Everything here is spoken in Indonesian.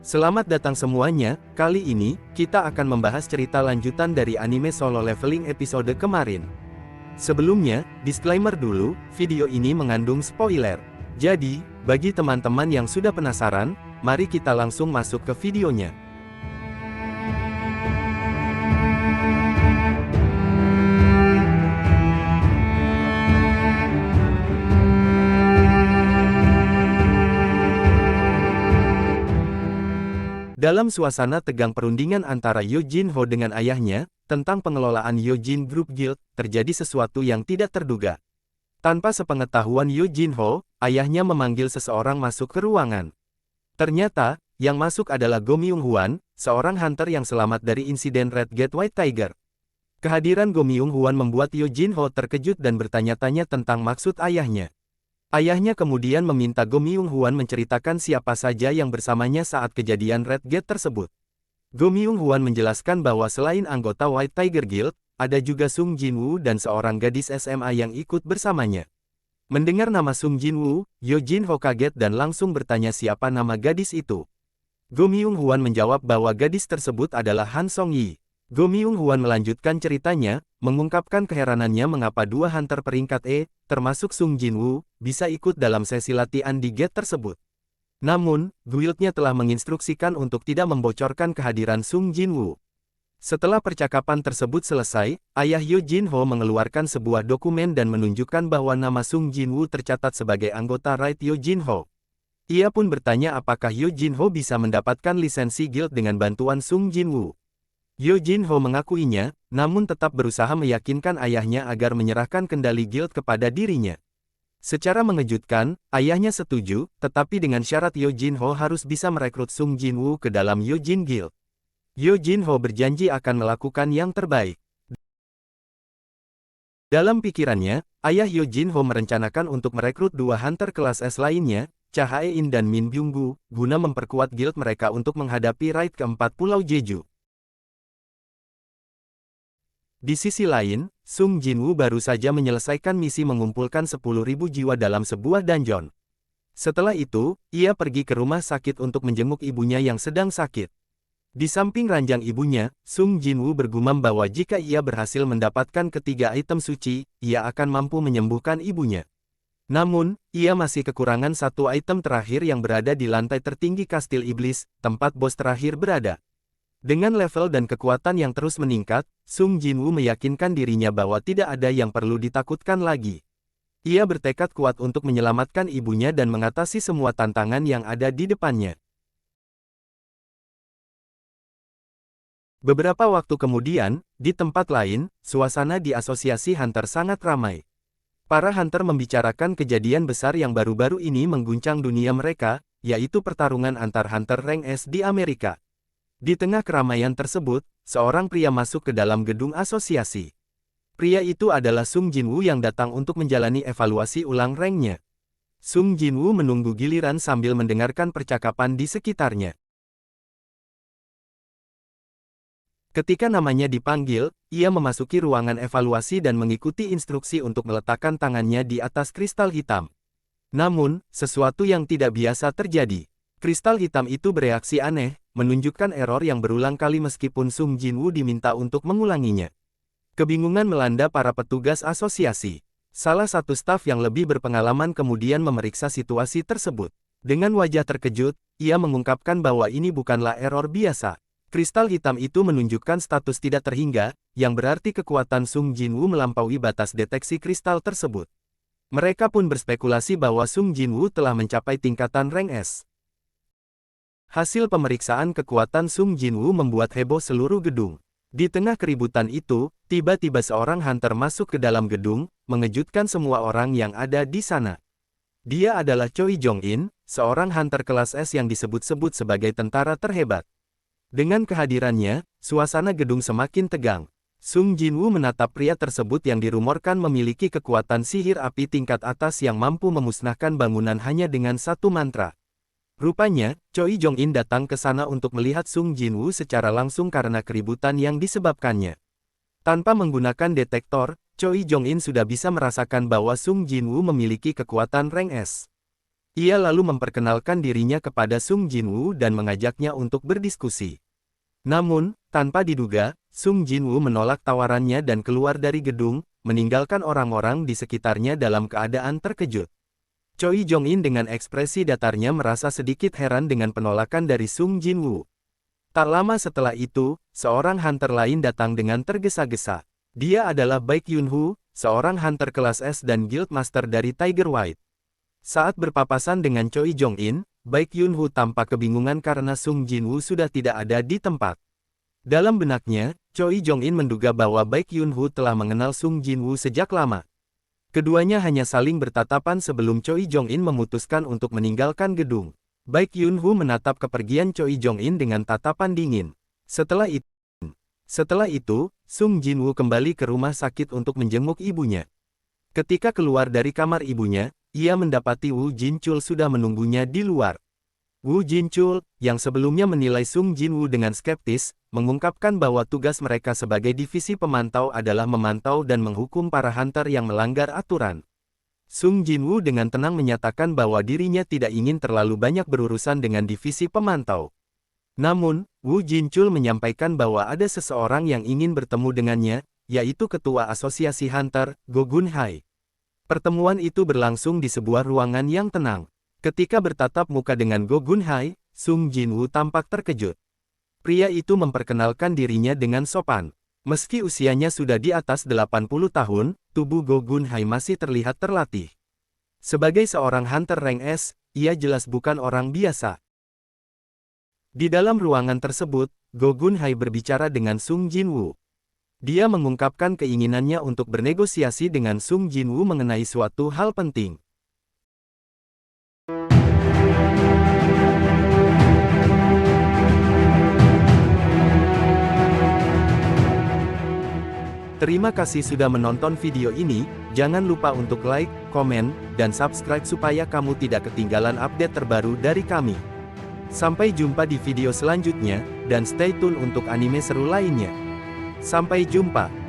Selamat datang semuanya, kali ini, kita akan membahas cerita lanjutan dari anime Solo Leveling episode kemarin. Sebelumnya, disclaimer dulu, video ini mengandung spoiler. Jadi, bagi teman-teman yang sudah penasaran, mari kita langsung masuk ke videonya. Dalam suasana tegang perundingan antara Yo Jin Ho dengan ayahnya, tentang pengelolaan Yo Jin Group Guild, terjadi sesuatu yang tidak terduga. Tanpa sepengetahuan Yo Jin Ho, ayahnya memanggil seseorang masuk ke ruangan. Ternyata, yang masuk adalah Go Myung Hwan, seorang hunter yang selamat dari insiden Red Gate White Tiger. Kehadiran Go Myung Hwan membuat Yo Jin Ho terkejut dan bertanya-tanya tentang maksud ayahnya. Ayahnya kemudian meminta Go Myung Hwan menceritakan siapa saja yang bersamanya saat kejadian Red Gate tersebut. Go Myung Hwan menjelaskan bahwa selain anggota White Tiger Guild, ada juga Sung Jin Woo dan seorang gadis SMA yang ikut bersamanya. Mendengar nama Sung Jin Woo, Yo Jin Ho kaget dan langsung bertanya siapa nama gadis itu. Go Myung Hwan menjawab bahwa gadis tersebut adalah Han Song Yi. Go Myung Hwan melanjutkan ceritanya, mengungkapkan keheranannya mengapa dua hunter peringkat E, termasuk Sung Jin Woo, bisa ikut dalam sesi latihan di gate tersebut. Namun, guildnya telah menginstruksikan untuk tidak membocorkan kehadiran Sung Jin Woo. Setelah percakapan tersebut selesai, ayah Yo Jin Ho mengeluarkan sebuah dokumen dan menunjukkan bahwa nama Sung Jin Woo tercatat sebagai anggota Raid Yo Jin Ho. Ia pun bertanya apakah Yo Jin Ho bisa mendapatkan lisensi guild dengan bantuan Sung Jin Woo. Yo Jin Ho mengakuinya, namun tetap berusaha meyakinkan ayahnya agar menyerahkan kendali guild kepada dirinya. Secara mengejutkan, ayahnya setuju, tetapi dengan syarat Yo Jin Ho harus bisa merekrut Sung Jin Woo ke dalam Yo Jin Guild. Yo Jin Ho berjanji akan melakukan yang terbaik. Dalam pikirannya, ayah Yo Jin Ho merencanakan untuk merekrut dua hunter kelas S lainnya, Cha Hae-in dan Min Byung-gu, guna memperkuat guild mereka untuk menghadapi raid keempat Pulau Jeju. Di sisi lain, Sung Jin Woo baru saja menyelesaikan misi mengumpulkan 10.000 jiwa dalam sebuah dungeon. Setelah itu, ia pergi ke rumah sakit untuk menjenguk ibunya yang sedang sakit. Di samping ranjang ibunya, Sung Jin Woo bergumam bahwa jika ia berhasil mendapatkan ketiga item suci, ia akan mampu menyembuhkan ibunya. Namun, ia masih kekurangan satu item terakhir yang berada di lantai tertinggi Kastil Iblis, tempat bos terakhir berada. Dengan level dan kekuatan yang terus meningkat, Sung Jin Woo meyakinkan dirinya bahwa tidak ada yang perlu ditakutkan lagi. Ia bertekad kuat untuk menyelamatkan ibunya dan mengatasi semua tantangan yang ada di depannya. Beberapa waktu kemudian, di tempat lain, suasana di asosiasi hunter sangat ramai. Para hunter membicarakan kejadian besar yang baru-baru ini mengguncang dunia mereka, yaitu pertarungan antar hunter rank S di Amerika. Di tengah keramaian tersebut, seorang pria masuk ke dalam gedung asosiasi. Pria itu adalah Sung Jin Woo yang datang untuk menjalani evaluasi ulang ranknya. Sung Jin Woo menunggu giliran sambil mendengarkan percakapan di sekitarnya. Ketika namanya dipanggil, ia memasuki ruangan evaluasi dan mengikuti instruksi untuk meletakkan tangannya di atas kristal hitam. Namun, sesuatu yang tidak biasa terjadi. Kristal hitam itu bereaksi aneh, menunjukkan error yang berulang kali meskipun Sung Jin Woo diminta untuk mengulanginya. Kebingungan melanda para petugas asosiasi. Salah satu staf yang lebih berpengalaman kemudian memeriksa situasi tersebut. Dengan wajah terkejut, ia mengungkapkan bahwa ini bukanlah error biasa. Kristal hitam itu menunjukkan status tidak terhingga, yang berarti kekuatan Sung Jin Woo melampaui batas deteksi kristal tersebut. Mereka pun berspekulasi bahwa Sung Jin Woo telah mencapai tingkatan rank S. Hasil pemeriksaan kekuatan Sung Jin Woo membuat heboh seluruh gedung. Di tengah keributan itu, tiba-tiba seorang hunter masuk ke dalam gedung, mengejutkan semua orang yang ada di sana. Dia adalah Choi Jong-in, seorang hunter kelas S yang disebut-sebut sebagai tentara terhebat. Dengan kehadirannya, suasana gedung semakin tegang. Sung Jin Woo menatap pria tersebut yang dirumorkan memiliki kekuatan sihir api tingkat atas yang mampu memusnahkan bangunan hanya dengan satu mantra. Rupanya, Choi Jong-in datang ke sana untuk melihat Sung Jin Woo secara langsung karena keributan yang disebabkannya. Tanpa menggunakan detektor, Choi Jong-in sudah bisa merasakan bahwa Sung Jin Woo memiliki kekuatan rank S. Ia lalu memperkenalkan dirinya kepada Sung Jinwoo dan mengajaknya untuk berdiskusi. Namun, tanpa diduga, Sung Jinwoo menolak tawarannya dan keluar dari gedung, meninggalkan orang-orang di sekitarnya dalam keadaan terkejut. Choi Jong-in dengan ekspresi datarnya merasa sedikit heran dengan penolakan dari Sung Jinwoo. Tak lama setelah itu, seorang hunter lain datang dengan tergesa-gesa. Dia adalah Baek Yun-hoo, seorang hunter kelas S dan guild master dari Tiger White. Saat berpapasan dengan Choi Jong-in, Baek Yun-hoo tampak kebingungan karena Sung Jinwoo sudah tidak ada di tempat. Dalam benaknya, Choi Jong-in menduga bahwa Baek Yun-hoo telah mengenal Sung Jinwoo sejak lama. Keduanya hanya saling bertatapan sebelum Choi Jong-in memutuskan untuk meninggalkan gedung. Baek Yun-hoo menatap kepergian Choi Jong-in dengan tatapan dingin. Setelah itu, Sung Jinwoo kembali ke rumah sakit untuk menjenguk ibunya. Ketika keluar dari kamar ibunya, ia mendapati Woo Jin-chul sudah menunggunya di luar. Woo Jin-chul, yang sebelumnya menilai Sung Jinwoo dengan skeptis, mengungkapkan bahwa tugas mereka sebagai divisi pemantau adalah memantau dan menghukum para hunter yang melanggar aturan. Sung Jinwoo dengan tenang menyatakan bahwa dirinya tidak ingin terlalu banyak berurusan dengan divisi pemantau. Namun, Woo Jin-chul menyampaikan bahwa ada seseorang yang ingin bertemu dengannya, yaitu Ketua Asosiasi Hunter, Go Gun-hai. Pertemuan itu berlangsung di sebuah ruangan yang tenang. Ketika bertatap muka dengan Go Gun-hai, Sung Jinwoo tampak terkejut. Pria itu memperkenalkan dirinya dengan sopan. Meski usianya sudah di atas 80 tahun, tubuh Go Gun-hai masih terlihat terlatih. Sebagai seorang hunter rank S, ia jelas bukan orang biasa. Di dalam ruangan tersebut, Go Gun-hai berbicara dengan Sung Jinwoo. Dia mengungkapkan keinginannya untuk bernegosiasi dengan Sung Jinwoo mengenai suatu hal penting. Terima kasih sudah menonton video ini, jangan lupa untuk like, komen, dan subscribe supaya kamu tidak ketinggalan update terbaru dari kami. Sampai jumpa di video selanjutnya, dan stay tune untuk anime seru lainnya. Sampai jumpa.